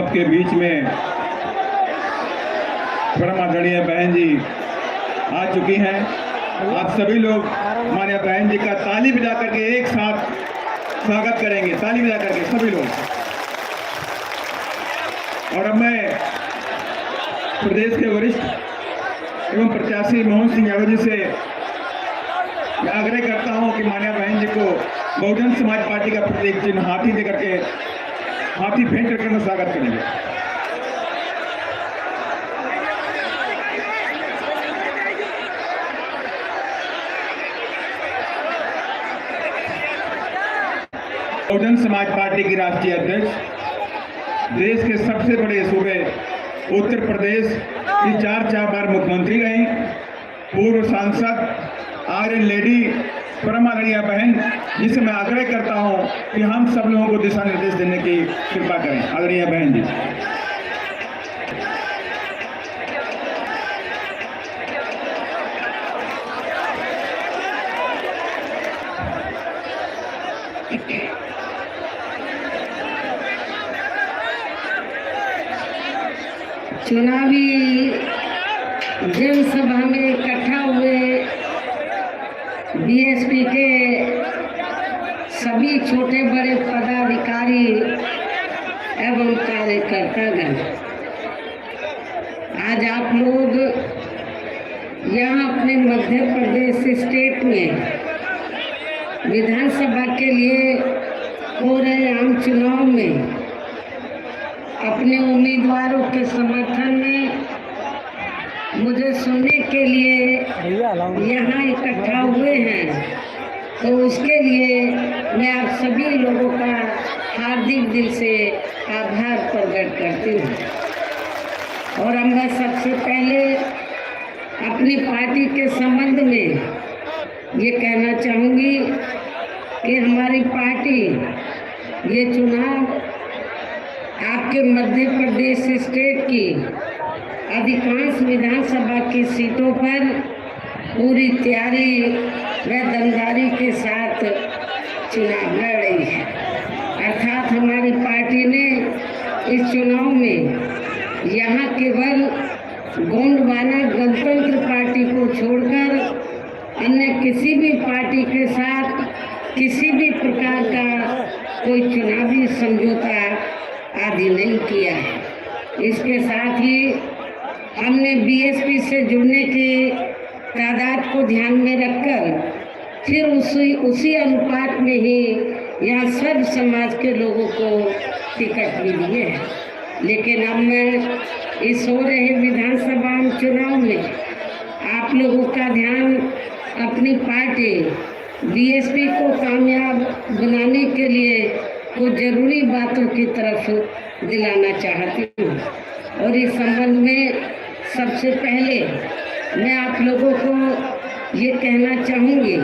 आपके बीच में परम आदरणीय बहन जी आ चुकी हैं। आप सभी लोग हमारे बहन जी का ताली बजा करके एक साथ स्वागत करेंगे, ताली बजा करके सभी लोग। और अब मैं प्रदेश के वरिष्ठ एवं प्रत्याशी मोहन सिंह यादव जी से मैं आग्रह करता हूं कि मान्या बहन जी को बहुजन समाज पार्टी का प्रतीक चिन्ह हाथी देकर के हाथी भेंट करके स्वागत करेंगे। बहुजन समाज पार्टी की राष्ट्रीय अध्यक्ष, देश के सबसे बड़े सूबे उत्तर प्रदेश की 4 बार मुख्यमंत्री रही, पूर्व सांसद आयरन लेडी परम आदरणीय बहन, जिसे मैं आग्रह करता हूं कि हम सब लोगों को दिशा निर्देश देने की कृपा करें। आदरणीय बहन जी। चुनावी जनसभा में इकट्ठा हुए बीएसपी के सभी छोटे बड़े पदाधिकारी एवं कार्यकर्तागण, आज आप लोग यहाँ अपने मध्य प्रदेश स्टेट में विधानसभा के लिए हो रहे आम चुनाव में अपने उम्मीदवारों के समर्थन में मुझे सुनने के लिए यहाँ इकट्ठा हुए हैं, तो उसके लिए मैं आप सभी लोगों का हार्दिक दिल से आभार प्रकट करती हूँ। और अब मैं सबसे पहले अपनी पार्टी के संबंध में ये कहना चाहूँगी कि हमारी पार्टी ये चुनाव आपके मध्य प्रदेश स्टेट की अधिकांश विधानसभा की सीटों पर पूरी तैयारी व दमदारी के साथ चुनाव लड़ रही है। अर्थात हमारी पार्टी ने इस चुनाव में यहाँ केवल गोंडवाना गणतंत्र पार्टी को छोड़कर अन्य किसी भी पार्टी के साथ किसी भी प्रकार का कोई चुनावी समझौता आदि नहीं किया है। इसके साथ ही हमने बीएसपी से जुड़ने की तादाद को ध्यान में रखकर फिर उसी अनुपात में ही यहाँ सब समाज के लोगों को टिकट भी दिए हैं। लेकिन अब मैं इस हो रहे विधानसभा चुनाव में आप लोगों का ध्यान अपनी पार्टी बीएसपी को कामयाब बनाने के लिए कुछ जरूरी बातों की तरफ दिलाना चाहती हूँ। और इस संबंध में सबसे पहले मैं आप लोगों को ये कहना चाहूँगी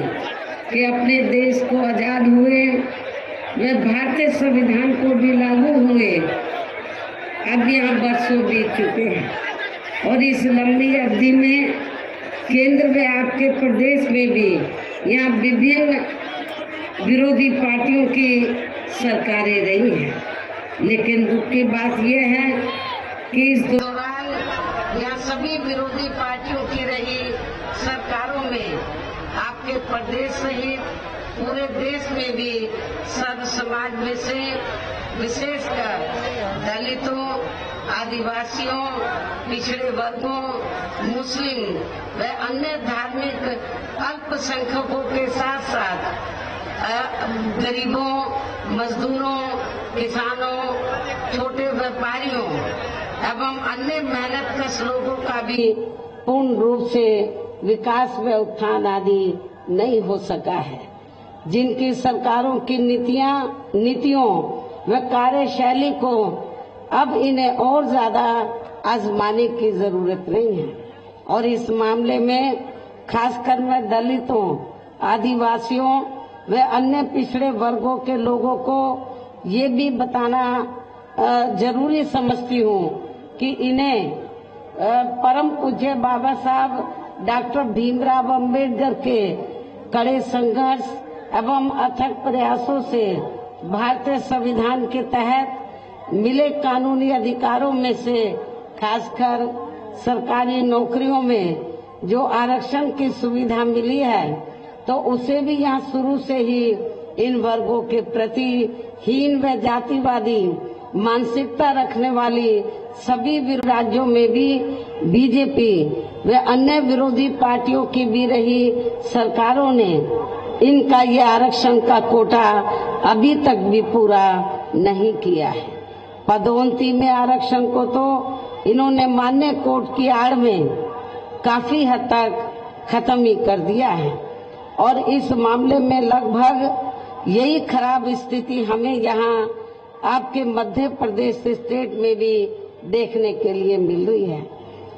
कि अपने देश को आज़ाद हुए व भारतीय संविधान को भी लागू हुए अब यहाँ बरसों बीत चुके हैं, और इस लंबी अवधि में केंद्र व आपके प्रदेश में भी यहाँ विभिन्न विरोधी पार्टियों की सरकारें रही हैं। लेकिन दुख की बात यह है कि इस दौरान यहाँ सभी विरोधी पार्टियों की रही सरकारों में आपके प्रदेश सहित पूरे देश में भी सर्व समाज में से विशेषकर दलितों, आदिवासियों, पिछड़े वर्गों, मुस्लिम व अन्य धार्मिक अल्पसंख्यकों के साथ साथ गरीबों, मजदूरों, किसानों, छोटे व्यापारियों एवं अन्य मेहनतकश लोगों का भी पूर्ण रूप से विकास व उत्थान आदि नहीं हो सका है। जिनकी सरकारों की नीतियों व कार्यशैली को अब इन्हें और ज्यादा आजमाने की जरूरत नहीं है। और इस मामले में खासकर मैं दलितों, आदिवासियों व अन्य पिछड़े वर्गों के लोगों को ये भी बताना जरूरी समझती हूँ कि इन्हें परम पूज्य बाबा साहब डॉक्टर भीमराव अंबेडकर के कड़े संघर्ष एवं अथक प्रयासों से भारतीय संविधान के तहत मिले कानूनी अधिकारों में से खासकर सरकारी नौकरियों में जो आरक्षण की सुविधा मिली है, तो उसे भी यहाँ शुरू से ही इन वर्गों के प्रति हीन व जातिवादी मानसिकता रखने वाली सभी राज्यों में भी बीजेपी व अन्य विरोधी पार्टियों की भी रही सरकारों ने इनका ये आरक्षण का कोटा अभी तक भी पूरा नहीं किया है। पदोन्नति में आरक्षण को तो इन्होंने मान्य कोर्ट की आड़ में काफी हद तक खत्म ही कर दिया है और इस मामले में लगभग यही खराब स्थिति हमें यहाँ आपके मध्य प्रदेश स्टेट में भी देखने के लिए मिल रही है।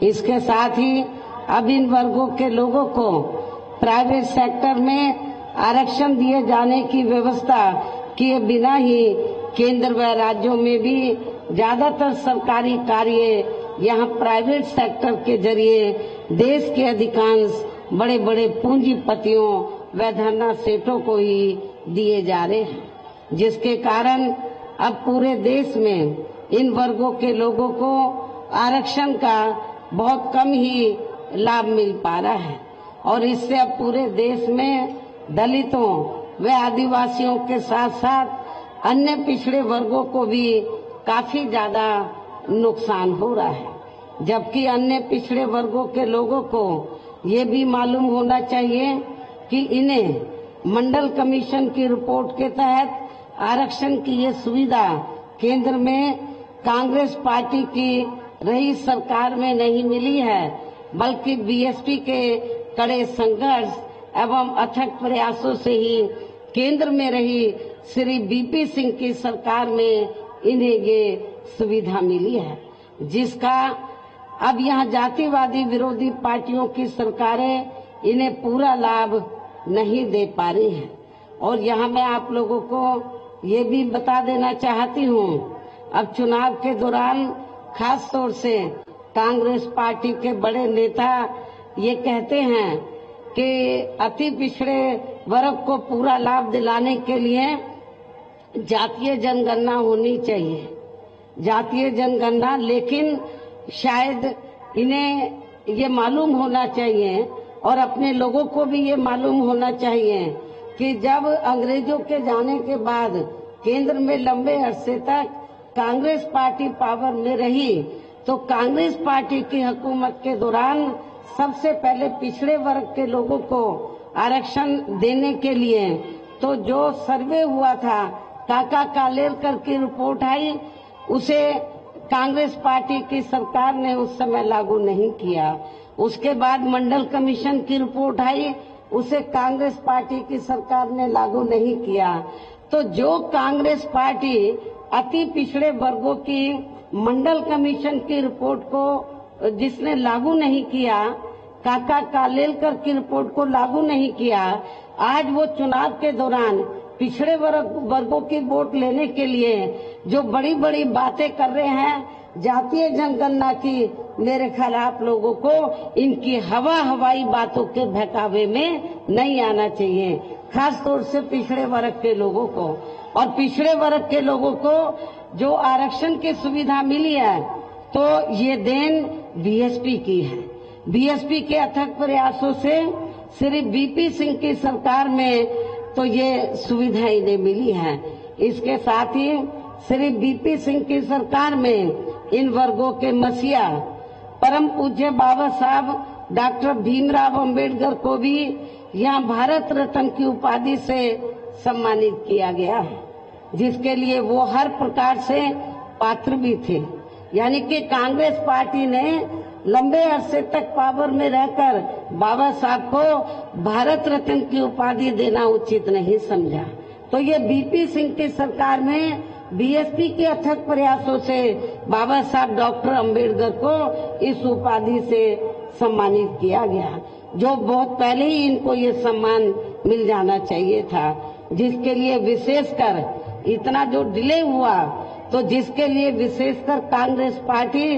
इसके साथ ही अब इन वर्गों के लोगों को प्राइवेट सेक्टर में आरक्षण दिए जाने की व्यवस्था किए बिना ही केंद्र व राज्यों में भी ज्यादातर सरकारी कार्य यहाँ प्राइवेट सेक्टर के जरिए देश के अधिकांश बड़े बड़े पूंजीपतियों व धरना सेठों को ही दिए जा रहे हैं, जिसके कारण अब पूरे देश में इन वर्गों के लोगों को आरक्षण का बहुत कम ही लाभ मिल पा रहा है और इससे अब पूरे देश में दलितों व आदिवासियों के साथ साथ अन्य पिछड़े वर्गों को भी काफी ज्यादा नुकसान हो रहा है। जबकि अन्य पिछड़े वर्गों के लोगों को ये भी मालूम होना चाहिए कि इन्हें मंडल कमीशन की रिपोर्ट के तहत आरक्षण की ये सुविधा केंद्र में कांग्रेस पार्टी की रही सरकार में नहीं मिली है, बल्कि बीएसपी के कड़े संघर्ष एवं अथक प्रयासों से ही केंद्र में रही श्री बीपी सिंह की सरकार में इन्हें ये सुविधा मिली है, जिसका अब यहाँ जातिवादी विरोधी पार्टियों की सरकारें इन्हें पूरा लाभ नहीं दे पा रही हैं। और यहाँ मैं आप लोगों को ये भी बता देना चाहती हूँ, अब चुनाव के दौरान खास तौर से कांग्रेस पार्टी के बड़े नेता ये कहते हैं कि अति पिछड़े वर्ग को पूरा लाभ दिलाने के लिए जातीय जनगणना होनी चाहिए, जातीय जनगणना। लेकिन शायद इन्हें ये मालूम होना चाहिए और अपने लोगों को भी ये मालूम होना चाहिए कि जब अंग्रेजों के जाने के बाद केंद्र में लंबे अरसे तक कांग्रेस पार्टी पावर में रही, तो कांग्रेस पार्टी की हुकूमत के दौरान सबसे पहले पिछड़े वर्ग के लोगों को आरक्षण देने के लिए तो जो सर्वे हुआ था, काका कालेलकर की रिपोर्ट आई, उसे कांग्रेस पार्टी की सरकार ने उस समय लागू नहीं किया। उसके बाद मंडल कमीशन की रिपोर्ट आई, उसे कांग्रेस पार्टी की सरकार ने लागू नहीं किया। तो जो कांग्रेस पार्टी अति पिछड़े वर्गों की मंडल कमीशन की रिपोर्ट को जिसने लागू नहीं किया, काका कालेलकर की रिपोर्ट को लागू नहीं किया, आज वो चुनाव के दौरान पिछड़े वर्गों की वोट लेने के लिए जो बड़ी बड़ी बातें कर रहे हैं जातीय जनगणना की, मेरे ख्याल आप लोगों को इनकी हवाई बातों के बहकावे में नहीं आना चाहिए, खास तौर से पिछड़े वर्ग के लोगों को। और पिछड़े वर्ग के लोगों को जो आरक्षण की सुविधा मिली है, तो ये देन बीएसपी की है। बीएसपी के अथक प्रयासों से श्री बीपी सिंह की सरकार में तो ये सुविधा इन्हें मिली है। इसके साथ ही श्री बीपी सिंह की सरकार में इन वर्गों के मसीहा परम पूज्य बाबा साहब डॉक्टर भीमराव अंबेडकर को भी यहाँ भारत रत्न की उपाधि से सम्मानित किया गया है, जिसके लिए वो हर प्रकार से पात्र भी थे। यानी कि कांग्रेस पार्टी ने लंबे अरसे तक पावर में रहकर बाबा साहब को भारत रत्न की उपाधि देना उचित नहीं समझा। तो ये बीपी सिंह की सरकार में बीएसपी के अथक प्रयासों से बाबा साहब डॉक्टर अंबेडकर को इस उपाधि से सम्मानित किया गया, जो बहुत पहले ही इनको ये सम्मान मिल जाना चाहिए था, जिसके लिए विशेषकर इतना जो डिले हुआ, तो जिसके लिए विशेषकर कांग्रेस पार्टी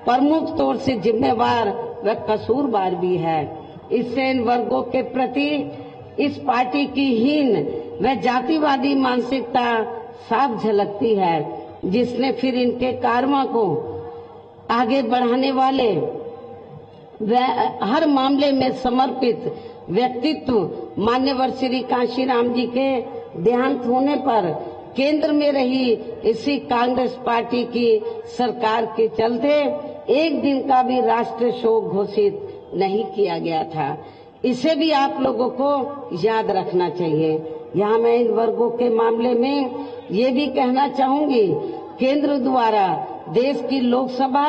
प्रमुख तौर से जिम्मेवार व कसूरवार भी है। इससे इन वर्गों के प्रति इस पार्टी की हीन व जातिवादी मानसिकता साफ झलकती है। जिसने फिर इनके कारवां को आगे बढ़ाने वाले हर मामले में समर्पित व्यक्तित्व मान्यवर श्री कांशीराम जी के देहांत होने पर केंद्र में रही इसी कांग्रेस पार्टी की सरकार के चलते एक दिन का भी राष्ट्रीय शोक घोषित नहीं किया गया था। इसे भी आप लोगों को याद रखना चाहिए। यहाँ मैं इन वर्गों के मामले में ये भी कहना चाहूंगी, केंद्र द्वारा देश की लोकसभा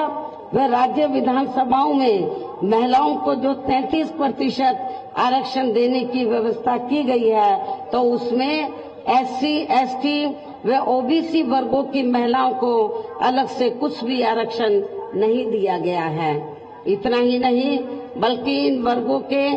व राज्य विधानसभाओं में महिलाओं को जो 33% आरक्षण देने की व्यवस्था की गई है, तो उसमें SC, ST व OBC वर्गों की महिलाओं को अलग से कुछ भी आरक्षण नहीं दिया गया है। इतना ही नहीं, बल्कि इन वर्गों के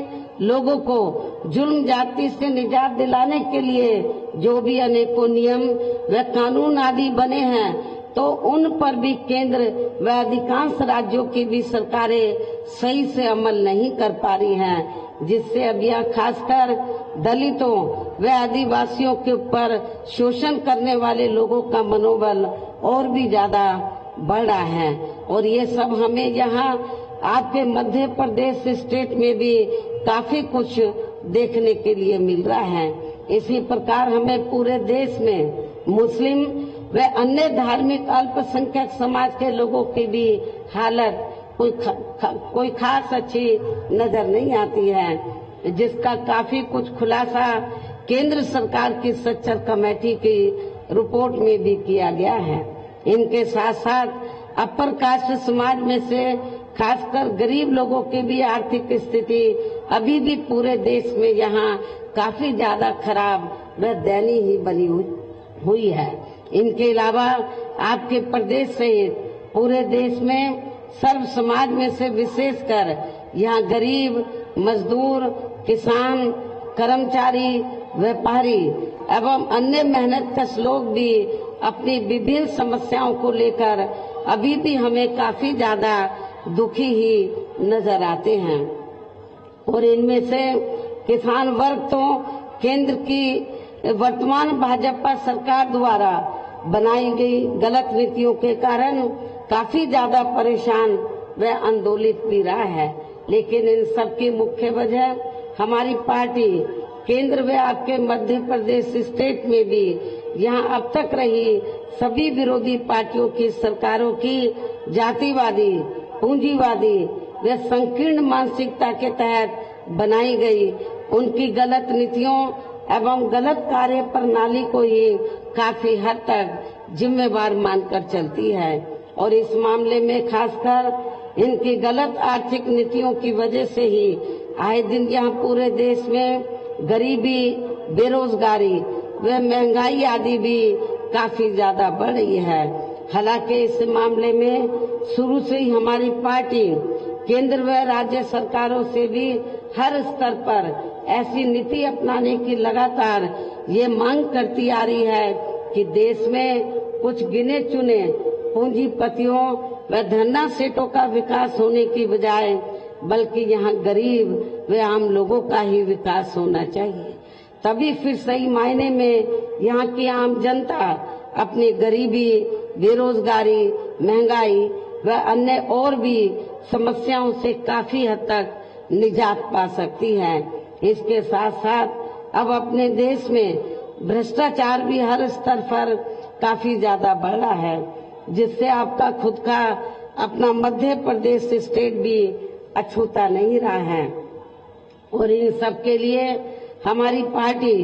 लोगों को जुल्म जाति से निजात दिलाने के लिए जो भी अनेकों नियम व कानून आदि बने हैं, तो उन पर भी केंद्र व अधिकांश राज्यों की भी सरकारें सही से अमल नहीं कर पा रही हैं, जिससे अब यह खासकर दलितों व आदिवासियों के ऊपर शोषण करने वाले लोगों का मनोबल और भी ज्यादा बढ़ रहा है। और ये सब हमें यहाँ आपके मध्य प्रदेश स्टेट में भी काफी कुछ देखने के लिए मिल रहा है। इसी प्रकार हमें पूरे देश में मुस्लिम व अन्य धार्मिक अल्पसंख्यक समाज के लोगों की भी हालत कोई खास अच्छी नजर नहीं आती है, जिसका काफी कुछ खुलासा केंद्र सरकार की सच्चर कमेटी की रिपोर्ट में भी किया गया है। इनके साथ साथ अपर कास्ट समाज में से खासकर गरीब लोगों की भी आर्थिक स्थिति अभी भी पूरे देश में यहाँ काफी ज्यादा खराब व दयनीय ही बनी हुई है। इनके अलावा आपके प्रदेश सहित पूरे देश में सर्व समाज में से विशेषकर यहाँ गरीब, मजदूर, किसान, कर्मचारी, व्यापारी एवं अन्य मेहनतकश लोग भी अपनी विभिन्न समस्याओं को लेकर अभी भी हमें काफी ज्यादा दुखी ही नजर आते हैं। और इनमें से किसान वर्ग तो केंद्र की वर्तमान भाजपा सरकार द्वारा बनाई गई गलत नीतियों के कारण काफी ज्यादा परेशान व आंदोलित भी रहा है। लेकिन इन सब की मुख्य वजह हमारी पार्टी केंद्र व आपके मध्य प्रदेश स्टेट में भी यहाँ अब तक रही सभी विरोधी पार्टियों की सरकारों की जातिवादी, पूंजीवादी व संकीर्ण मानसिकता के तहत बनाई गई उनकी गलत नीतियों एवं गलत कार्य प्रणाली को ही काफी हद तक जिम्मेवार मानकर चलती है। और इस मामले में खासकर इनकी गलत आर्थिक नीतियों की वजह से ही आए दिन यहाँ पूरे देश में गरीबी, बेरोजगारी व महंगाई आदि भी काफी ज्यादा बढ़ रही है। हालांकि इस मामले में शुरू से ही हमारी पार्टी केंद्र व राज्य सरकारों से भी हर स्तर पर ऐसी नीति अपनाने की लगातार ये मांग करती आ रही है कि देश में कुछ गिने चुने पूंजीपतियों व धन्ना सेठों का विकास होने की बजाय बल्कि यहाँ गरीब व आम लोगों का ही विकास होना चाहिए। तभी फिर सही मायने में यहाँ की आम जनता अपनी गरीबी, बेरोजगारी, महंगाई व अन्य और भी समस्याओं से काफी हद तक निजात पा सकती है। इसके साथ साथ अब अपने देश में भ्रष्टाचार भी हर स्तर पर काफी ज्यादा बढ़ रहा है, जिससे आपका खुद का अपना मध्य प्रदेश स्टेट भी अछूता नहीं रहा है। और इन सब के लिए हमारी पार्टी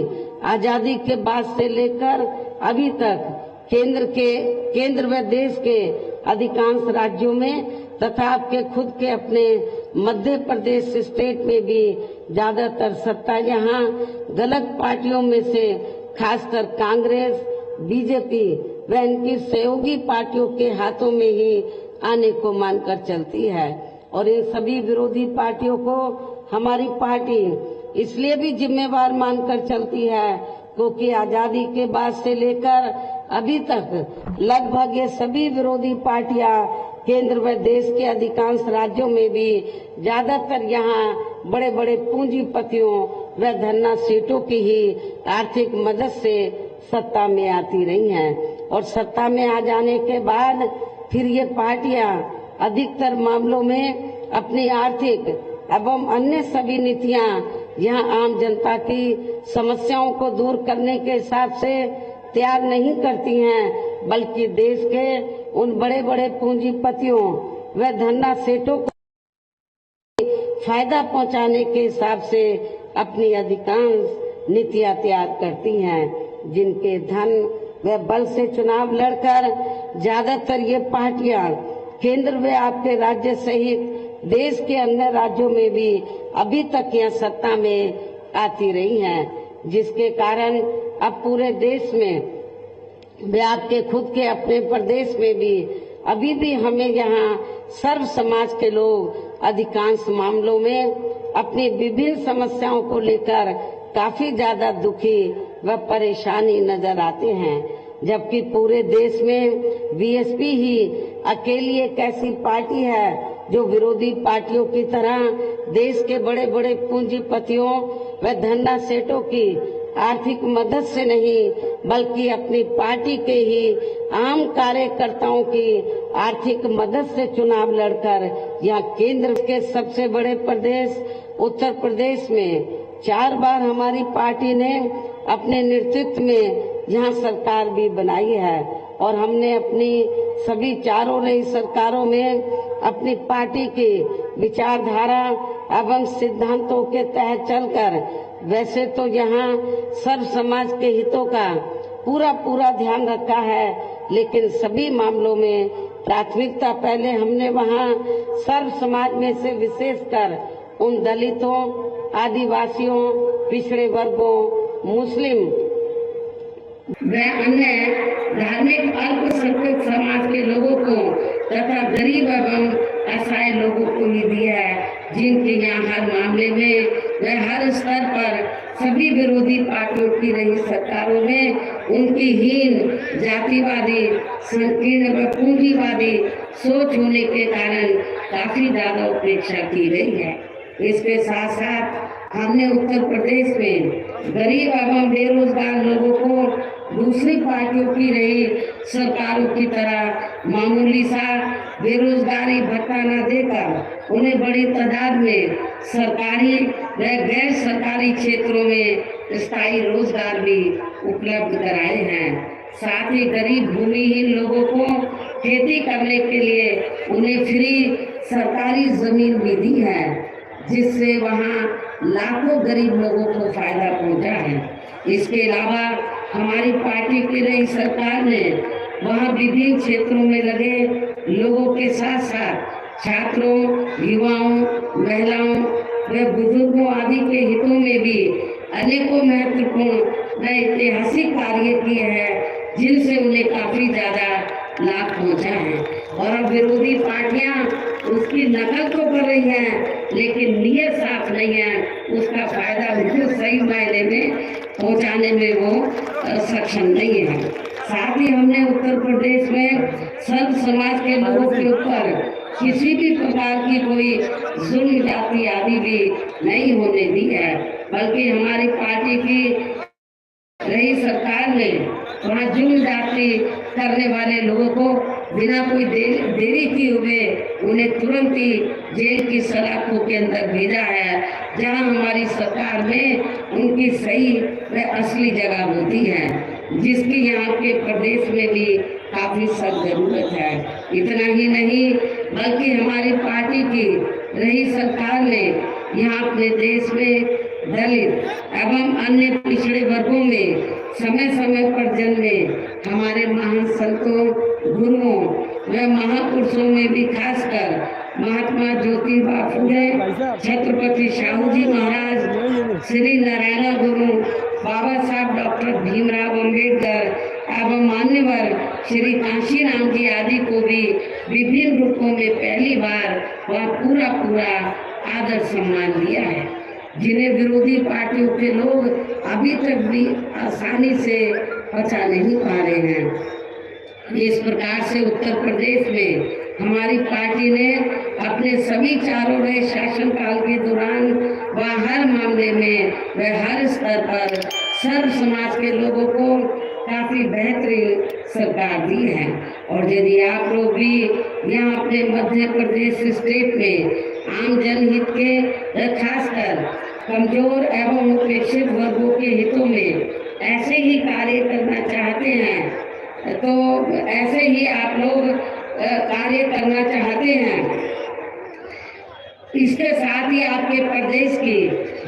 आजादी के बाद से लेकर अभी तक केंद्र व देश के अधिकांश राज्यों में तथा आपके खुद के अपने मध्य प्रदेश स्टेट में भी ज्यादातर सत्ता यहाँ गलत पार्टियों में से खासकर कांग्रेस, बीजेपी व इनकी सहयोगी पार्टियों के हाथों में ही आने को मानकर चलती है। और इन सभी विरोधी पार्टियों को हमारी पार्टी इसलिए भी जिम्मेवार मानकर चलती है क्योंकि आजादी के बाद से लेकर अभी तक लगभग ये सभी विरोधी पार्टियां केंद्र व देश के अधिकांश राज्यों में भी ज्यादातर यहाँ बड़े बड़े पूंजीपतियों व धन्ना सेठों की ही आर्थिक मदद से सत्ता में आती रही हैं। और सत्ता में आ जाने के बाद फिर ये पार्टियां अधिकतर मामलों में अपनी आर्थिक एवं अन्य सभी नीतियां यहाँ आम जनता की समस्याओं को दूर करने के हिसाब से तैयार नहीं करती हैं, बल्कि देश के उन बड़े बड़े पूंजीपतियों व धन्ना सेठों को फायदा पहुंचाने के हिसाब से अपनी अधिकांश नीतियां तैयार करती हैं, जिनके धन व बल से चुनाव लड़कर ज्यादातर ये पार्टियां केंद्र व आपके राज्य सहित देश के अन्य राज्यों में भी अभी तक यह सत्ता में आती रही हैं, जिसके कारण अब पूरे देश में व आपके खुद के अपने प्रदेश में भी अभी भी हमें यहाँ सर्व समाज के लोग अधिकांश मामलों में अपनी विभिन्न समस्याओं को लेकर काफी ज्यादा दुखी व परेशानी नजर आते हैं, जबकि पूरे देश में बीएसपी ही अकेली एक ऐसी पार्टी है जो विरोधी पार्टियों की तरह देश के बड़े बड़े पूंजीपतियों व धन्ना सेठों की आर्थिक मदद से नहीं, बल्कि अपनी पार्टी के ही आम कार्यकर्ताओं की आर्थिक मदद से चुनाव लड़कर यहाँ केंद्र के सबसे बड़े प्रदेश उत्तर प्रदेश में 4 बार हमारी पार्टी ने अपने नेतृत्व में यहाँ सरकार भी बनाई है और हमने अपनी सभी चारों नई सरकारों में अपनी पार्टी की विचारधारा एवं सिद्धांतों के तहत चलकर वैसे तो यहाँ सर्व समाज के हितों का पूरा ध्यान रखा है, लेकिन सभी मामलों में प्राथमिकता पहले हमने वहाँ सर्व समाज में से विशेषकर उन दलितों, आदिवासियों, पिछड़े वर्गों, मुस्लिम व अन्य धार्मिक अल्पसंख्यक समाज के लोगों को तथा गरीब एवं असहाय लोगों को ही दिया है, जिनके यहाँ हर मामले में व हर स्तर पर सभी विरोधी पार्टियों की रही सरकारों में उनकी हीन, जातिवादी, संकीर्ण व पूंजीवादी सोच होने के कारण काफी ज्यादा उपेक्षा की गई है। इसके साथ साथ हमने उत्तर प्रदेश में गरीब एवं बेरोजगार लोगों को दूसरी पार्टियों की रही सरकारों की तरह मामूली सा बेरोजगारी भत्ता न देकर उन्हें बड़ी तादाद में सरकारी व गैर सरकारी क्षेत्रों में स्थायी रोजगार भी उपलब्ध कराए हैं। साथ ही गरीब भूमिहीन लोगों को खेती करने के लिए उन्हें फ्री सरकारी जमीन भी दी है, जिससे वहाँ लाखों गरीब लोगों को फायदा पहुंचा है। इसके अलावा हमारी पार्टी की नई सरकार ने वहाँ विभिन्न क्षेत्रों में लगे लोगों के साथ साथ छात्रों, युवाओं, महिलाओं व बुजुर्गों आदि के हितों में भी अनेकों महत्वपूर्ण व ऐतिहासिक कार्य किए हैं, जिनसे उन्हें काफी ज्यादा लाभ पहुंचा है। और अब विरोधी पार्टियां उसकी नकल तो कर रही हैं, लेकिन नियत साफ नहीं है, उसका फायदा उनको सही मायने में पहुंचाने में वो सक्षम नहीं है। साथ ही हमने उत्तर प्रदेश में सर्व समाज के लोगों के ऊपर किसी भी प्रकार की कोई जुल्म जाति आदि भी नहीं होने दी है, बल्कि हमारी पार्टी की रही सरकार ने वहाँ जुल्म जाति करने वाले लोगों को बिना कोई देरी किए हुए उन्हें तुरंत ही जेल की सलाखों के अंदर भेजा है, जहां हमारी सरकार में उनकी सही व असली जगह होती है, जिसकी यहाँ के प्रदेश में भी काफी सख्त जरूरत है। इतना ही नहीं, बल्कि हमारी पार्टी की रही सरकार ने यहाँ अपने देश में दलित एवं अन्य पिछड़े वर्गों में समय समय पर जन्मे हमारे महान संतों, गुरुओं व महापुरुषों में भी खासकर महात्मा ज्योतिबा फुले, छत्रपति शाहू जी महाराज, श्री नारायण गुरु, बाबा साहब डॉक्टर भीमराव अम्बेडकर एवं मान्यवर श्री कांशीराम जी आदि को भी विभिन्न रूपों में पहली बार वह पूरा आदर सम्मान दिया है, जिन्हें विरोधी पार्टियों के लोग अभी तक भी आसानी से पचा नहीं पा रहे हैं। इस प्रकार से उत्तर प्रदेश में हमारी पार्टी ने अपने सभी चारों रहे शासनकाल के दौरान वह हर मामले में व हर स्तर पर सर्व समाज के लोगों को काफी बेहतरीन सरकार दी है। और यदि आप लोग भी यहाँ अपने मध्य प्रदेश स्टेट में आम जनहित के खासकर कमजोर एवं उपेक्षित वर्गों के हितों में ऐसे ही कार्य करना चाहते हैं तो ऐसे ही आप लोग कार्य करना चाहते हैं। इसके साथ ही आपके प्रदेश की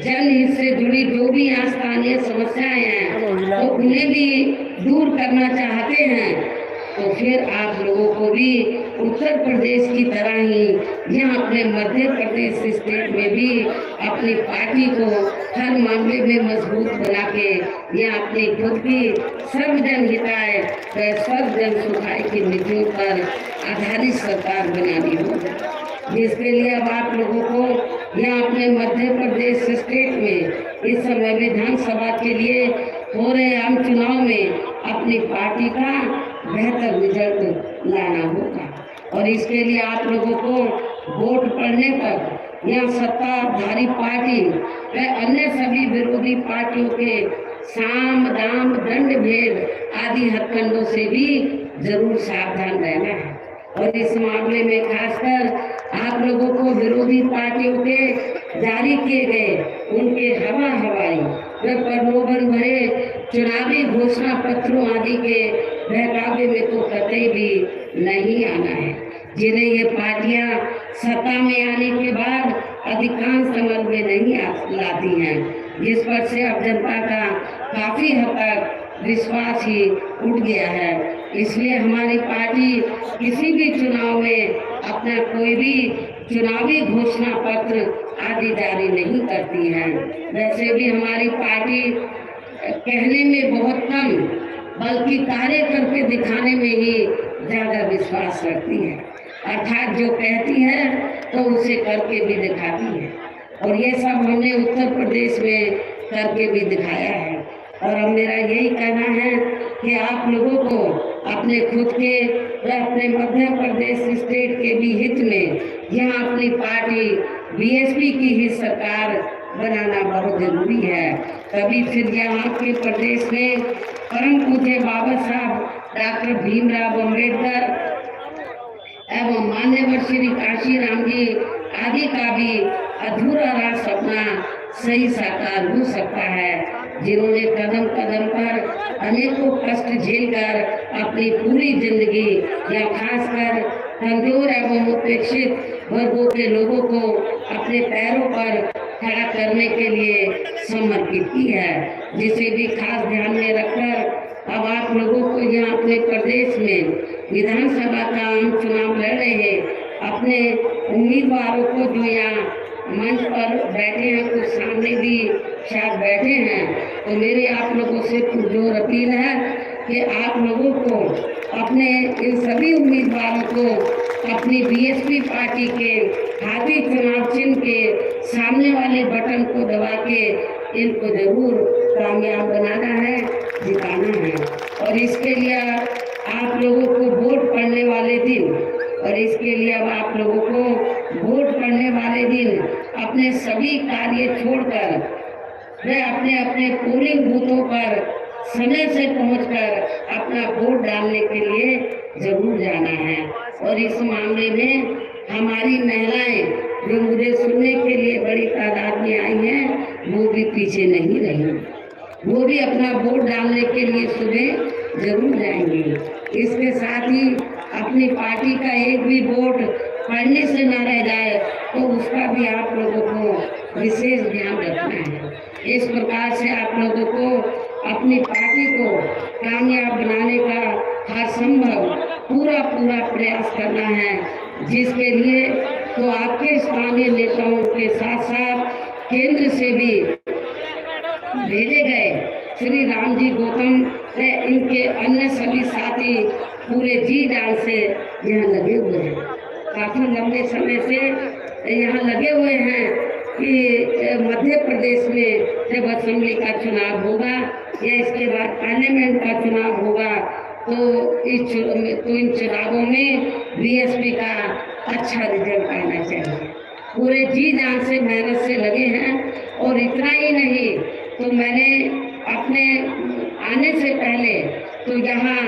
जनहित से जुड़ी जो भी यहाँ स्थानीय समस्याएं हैं तो उन्हें भी दूर करना चाहते हैं तो फिर आप लोगों को भी उत्तर प्रदेश की तरह ही यहाँ अपने मध्य प्रदेश स्टेट में भी अपनी पार्टी को हर मामले में मजबूत बना के यहाँ अपनी खुद की सर्वजन हिताय व सर्वजन सुखाय की नीतियों पर आधारित सरकार बनानी होगी। जिसके लिए अब आप लोगों को यहाँ अपने मध्य प्रदेश स्टेट में इस समय विधानसभा के लिए हो रहे आम चुनाव में अपनी पार्टी का बेहतर रिजल्ट लाना होगा। और इसके लिए आप लोगों को वोट पड़ने पर यहाँ सत्ताधारी पार्टी व अन्य सभी विरोधी पार्टियों के साम दाम दंड भेद आदि हथकंडों से भी जरूर सावधान रहना है। और इस मामले में खासकर आप लोगों को विरोधी पार्टियों के जारी किए गए उनके हवाई व प्रलोभन भरे चुनावी घोषणा पत्रों आदि के बहकावे में तो कतई भी नहीं आना है। जिन्हें ये पार्टियां सत्ता में आने के बाद अधिकांश अमल में नहीं लाती हैं, जिस पर से अब जनता का काफी हद तक विश्वास ही उठ गया है। इसलिए हमारी पार्टी किसी भी चुनाव में अपना कोई भी चुनावी घोषणा पत्र आदि जारी नहीं करती है। वैसे भी हमारी पार्टी कहने में बहुत कम बल्कि कार्य करके दिखाने में ही ज्यादा विश्वास रखती है। अर्थात जो कहती है तो उसे करके भी दिखाती है। और ये सब हमने उत्तर प्रदेश में करके भी दिखाया है। और अब मेरा यही कहना है कि आप लोगों को अपने खुद के व अपने मध्य प्रदेश स्टेट के भी हित में यहाँ अपनी पार्टी बीएसपी की ही सरकार बनाना बहुत जरूरी है। तभी फिर यहाँ के प्रदेश में परम पूज्य बाबा साहब डॉक्टर भीमराव अम्बेडकर एवं मान्यवर श्री काशीराम जी आदि का भी अधूरा रहा सपना सही साकार हो सकता है, जिन्होंने कदम कदम पर अनेकों कष्ट झेलकर अपनी पूरी जिंदगी या खासकर कमजोर एवं उपेक्षित वर्गों के लोगों को अपने पैरों पर खड़ा करने के लिए समर्पित की है। जिसे भी खास ध्यान में रखकर अब आप लोगों को यहाँ अपने प्रदेश में विधानसभा का आम चुनाव लड़ रहे अपने उम्मीदवारों को जो यहाँ मंच पर बैठे हैं, कुछ सामने भी शायद बैठे हैं, तो मेरी आप लोगों से पुरजोर अपील है कि आप लोगों को अपने इन सभी उम्मीदवारों को अपनी बीएसपी पार्टी के हाथी चुनाव चिन्ह के सामने वाले बटन को दबा के इनको जरूर कामयाब बनाना है, जिताना है। और इसके लिए आप लोगों को वोट पड़ने वाले दिन अब आप लोगों को वोट पड़ने वाले दिन अपने सभी कार्य छोड़कर वे अपने अपने पोलिंग बूथों पर समय से पहुंचकर अपना वोट डालने के लिए जरूर जाना है। और इस मामले में हमारी महिलाएं जो मुझे सुनने के लिए बड़ी तादाद में आई हैं, वो भी पीछे नहीं रही, वो भी अपना वोट डालने के लिए सुबह जरूर जाएंगी। इसके साथ ही अपनी पार्टी का एक भी वोट पढ़ने से न रह जाए तो उसका भी आप लोगों को विशेष ध्यान रखना है। इस प्रकार से आप लोगों को अपनी पार्टी को कामयाब बनाने का हर संभव पूरा प्रयास करना है, जिसके लिए तो आपके स्थानीय नेताओं के साथ साथ केंद्र से भी भेजे गए श्री राम जी गौतम से इनके अन्य सभी साथी पूरे जी जान से यहाँ लगे हुए हैं। काफी लंबे समय से यहाँ लगे हुए हैं कि मध्य प्रदेश में जब असेंबली का चुनाव होगा या इसके बाद पार्लियामेंट का चुनाव होगा तो इन चुनावों में बीएसपी का अच्छा रिजल्ट आना चाहिए। पूरे जी जान से मेहनत से लगे हैं। और इतना ही नहीं तो मैंने अपने आने से पहले तो यहाँ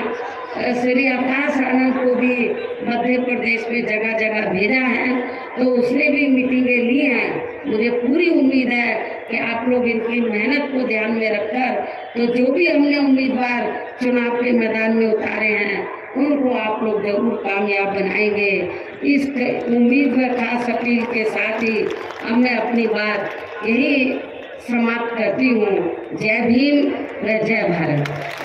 श्री आकाश आनंद को भी मध्य प्रदेश में जगह जगह भेजा है, तो उसने भी मीटिंगें ली हैं। मुझे पूरी उम्मीद है कि आप लोग इनकी मेहनत को ध्यान में रखकर तो जो भी हमने उम्मीदवार चुनाव के मैदान में उतारे हैं उनको आप लोग जरूर कामयाब बनाएंगे। इस उम्मीद व खास अपील के साथ ही अब मैं अपनी बात यही समाप्त करती हूँ। जय भीम व जय भारत।